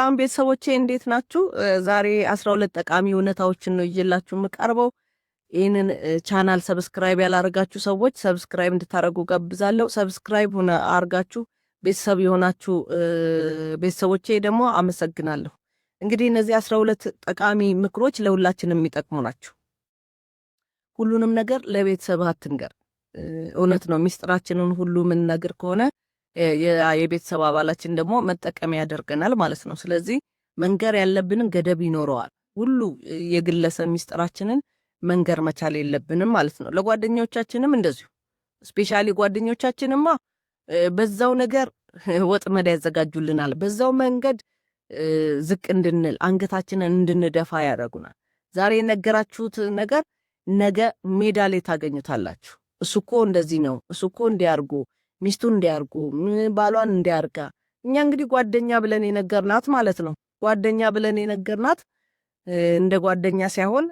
ሰላም ቤተሰቦቼ እንዴት ናችሁ? ዛሬ 12 ጠቃሚ እውነታዎችን ነው ይዤላችሁ የምቀርበው። ይህንን ቻናል ሰብስክራይብ ያላረጋችሁ ሰዎች ሰብስክራይብ እንድታረጉ ጋብዛለሁ። ሰብስክራይብ ሆነ አርጋችሁ ቤተሰብ የሆናችሁ ቤተሰቦቼ ደግሞ አመሰግናለሁ። እንግዲህ እነዚህ 12 ጠቃሚ ምክሮች ለሁላችንም የሚጠቅሙ ናቸው። ሁሉንም ነገር ለቤተሰብ አትንገር። እውነት ነው። ሚስጥራችንን ሁሉ ምን ነገር ከሆነ የቤተሰብ አባላችን ደግሞ መጠቀሚያ ያደርገናል ማለት ነው። ስለዚህ መንገር ያለብንን ገደብ ይኖረዋል። ሁሉ የግለሰብ ሚስጥራችንን መንገር መቻል የለብንም ማለት ነው። ለጓደኞቻችንም እንደዚሁ ስፔሻሊ ጓደኞቻችንማ በዛው ነገር ወጥመድ ያዘጋጁልናል። በዛው መንገድ ዝቅ እንድንል አንገታችንን እንድንደፋ ያደርጉናል። ዛሬ የነገራችሁት ነገር ነገ ሜዳ ላይ ታገኙታላችሁ። እሱኮ እንደዚህ ነው፣ እሱኮ እንዲያርጉ፣ ሚስቱ እንዲያርጉ፣ ባሏን እንዲያርጋ። እኛ እንግዲህ ጓደኛ ብለን የነገርናት ማለት ነው። ጓደኛ ብለን የነገርናት እንደ ጓደኛ ሳይሆን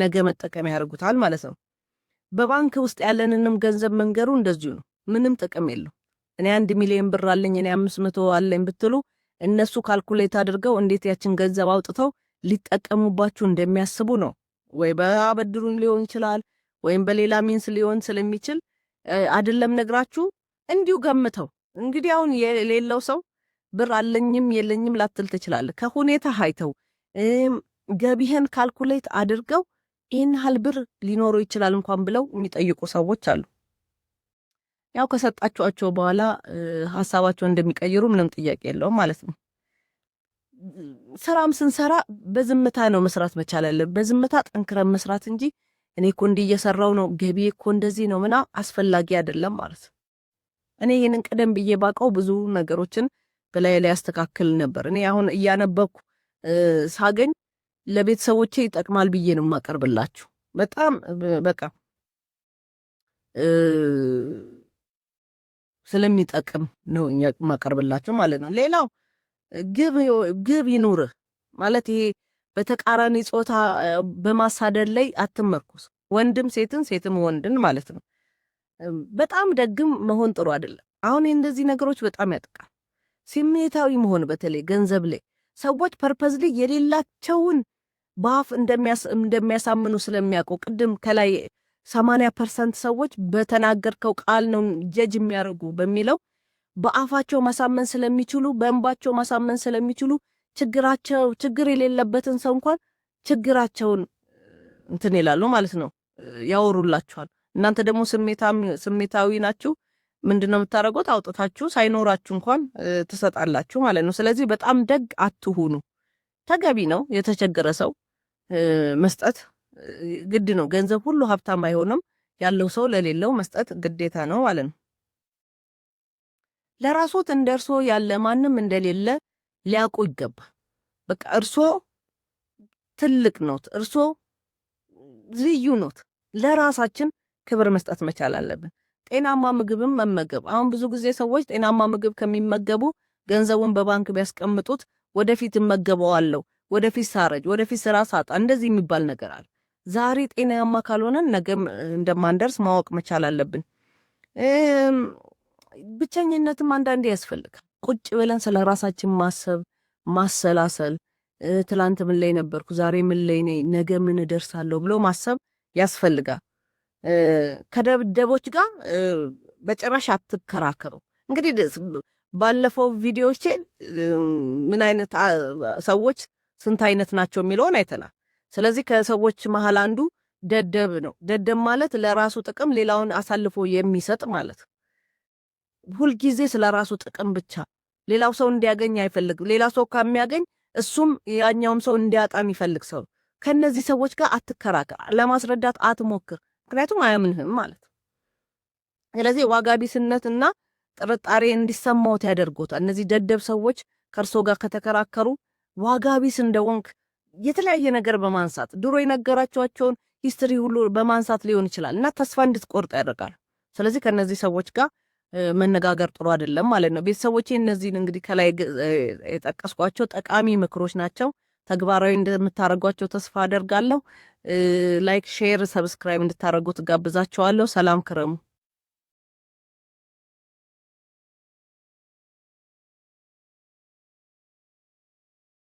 ነገ መጠቀም ያደርጉታል ማለት ነው። በባንክ ውስጥ ያለንንም ገንዘብ መንገሩ እንደዚሁ ነው። ምንም ጥቅም የለው። እኔ 1 ሚሊዮን ብር አለኝ፣ እኔ 500 አለኝ ብትሉ እነሱ ካልኩሌት አድርገው እንዴት ያችን ገንዘብ አውጥተው ሊጠቀሙባችሁ እንደሚያስቡ ነው። ወይ በአበድሩን ሊሆን ይችላል ወይም በሌላ ሚንስ ሊሆን ስለሚችል አይደለም ነግራችሁ እንዲሁ ገምተው። እንግዲህ አሁን የሌለው ሰው ብር አለኝም የለኝም ላትል ትችላለህ። ከሁኔታ አይተው ገቢህን ካልኩሌት አድርገው ይህን ያህል ብር ሊኖረው ይችላል እንኳን ብለው የሚጠይቁ ሰዎች አሉ። ያው ከሰጣችኋቸው በኋላ ሀሳባቸው እንደሚቀይሩ ምንም ጥያቄ የለውም ማለት ነው። ስራም ስንሰራ በዝምታ ነው መስራት መቻል ያለብን። በዝምታ ጠንክረን መስራት እንጂ እኔ እኮ እንዲህ እየሰራው ነው ገቢ እኮ እንደዚህ ነው ምና አስፈላጊ አይደለም ማለት ነው። እኔ ይህንን ቀደም ብዬ ባቀው ብዙ ነገሮችን በላይ ላይ ያስተካክል ነበር። እኔ አሁን እያነበብኩ ሳገኝ ለቤተሰቦቼ ይጠቅማል ብዬ ነው የማቀርብላችሁ። በጣም በቃ ስለሚጠቅም ነው የማቀርብላችሁ ማለት ነው። ሌላው ግብ ይኑርህ ማለት ይሄ በተቃራኒ ጾታ በማሳደድ ላይ አትመርኩስ። ወንድም ሴትን ሴትም ወንድን ማለት ነው። በጣም ደግም መሆን ጥሩ አይደለም። አሁን እንደዚህ ነገሮች በጣም ያጥቃል። ስሜታዊ መሆን በተለይ ገንዘብ ላይ ሰዎች ፐርፐዝሊ የሌላቸውን በአፍ እንደሚያሳምኑ ስለሚያውቁ ቅድም ከላይ 80% ሰዎች በተናገርከው ቃል ነው ጀጅ የሚያደርጉ በሚለው በአፋቸው ማሳመን ስለሚችሉ በእንባቸው ማሳመን ስለሚችሉ ችግር የሌለበትን ሰው እንኳን ችግራቸውን እንትን ይላሉ ማለት ነው፣ ያወሩላችኋል። እናንተ ደግሞ ስሜታዊ ናችሁ። ምንድነው የምታደርጉት? አውጥታችሁ ሳይኖራችሁ እንኳን ትሰጣላችሁ ማለት ነው። ስለዚህ በጣም ደግ አትሁኑ። ተገቢ ነው የተቸገረ ሰው መስጠት ግድ ነው። ገንዘብ ሁሉ ሀብታም አይሆንም። ያለው ሰው ለሌለው መስጠት ግዴታ ነው ማለት ነው። ለራስዎት እንደርሶ ያለ ማንም እንደሌለ ሊያውቁ ይገባል። በቃ እርሶ ትልቅ ኖት፣ እርሶ ልዩ ኖት። ለራሳችን ክብር መስጠት መቻል አለብን። ጤናማ ምግብም መመገብ። አሁን ብዙ ጊዜ ሰዎች ጤናማ ምግብ ከሚመገቡ ገንዘቡን በባንክ ቢያስቀምጡት ወደፊት እመገበዋለሁ፣ ወደፊት ሳረጅ፣ ወደፊት ስራ ሳጣ እንደዚህ የሚባል ነገር አለ። ዛሬ ጤናማ ካልሆነን ነገም እንደማንደርስ ማወቅ መቻል አለብን። ብቸኝነትም አንዳንዴ ያስፈልጋል። ቁጭ ብለን ስለ ራሳችን ማሰብ፣ ማሰላሰል፣ ትላንት ምን ላይ ነበርኩ፣ ዛሬ ምን ላይ ነኝ፣ ነገ ምን እደርሳለሁ ብሎ ማሰብ ያስፈልጋል። ከደብደቦች ጋር በጭራሽ አትከራከሩ። እንግዲህ ባለፈው ቪዲዮቼ ምን አይነት ሰዎች ስንት አይነት ናቸው የሚለውን አይተናል። ስለዚህ ከሰዎች መሀል አንዱ ደደብ ነው። ደደብ ማለት ለራሱ ጥቅም ሌላውን አሳልፎ የሚሰጥ ማለት ነው። ሁልጊዜ ስለ ራሱ ጥቅም ብቻ ሌላው ሰው እንዲያገኝ አይፈልግም። ሌላ ሰው ከሚያገኝ እሱም ያኛውም ሰው እንዲያጣ የሚፈልግ ሰው። ከነዚህ ሰዎች ጋር አትከራከር፣ ለማስረዳት አትሞክር። ምክንያቱም አያምንህም ማለት ነው። ስለዚህ ዋጋ ቢስነትና ጥርጣሬ እንዲሰማዎት ያደርጎታል። እነዚህ ደደብ ሰዎች ከእርሶ ጋር ከተከራከሩ ዋጋ ቢስ እንደሆንክ የተለያየ ነገር በማንሳት ድሮ የነገራቸዋቸውን ሂስትሪ ሁሉ በማንሳት ሊሆን ይችላል እና ተስፋ እንድትቆርጥ ያደርጋል። ስለዚህ ከነዚህ ሰዎች ጋር መነጋገር ጥሩ አይደለም ማለት ነው። ቤተሰቦቼ እነዚህን እንግዲህ ከላይ የጠቀስኳቸው ጠቃሚ ምክሮች ናቸው። ተግባራዊ እንደምታደርጓቸው ተስፋ አደርጋለሁ። ላይክ፣ ሼር፣ ሰብስክራይብ እንድታደርጉት ጋብዛቸዋለሁ። ሰላም ክረሙ።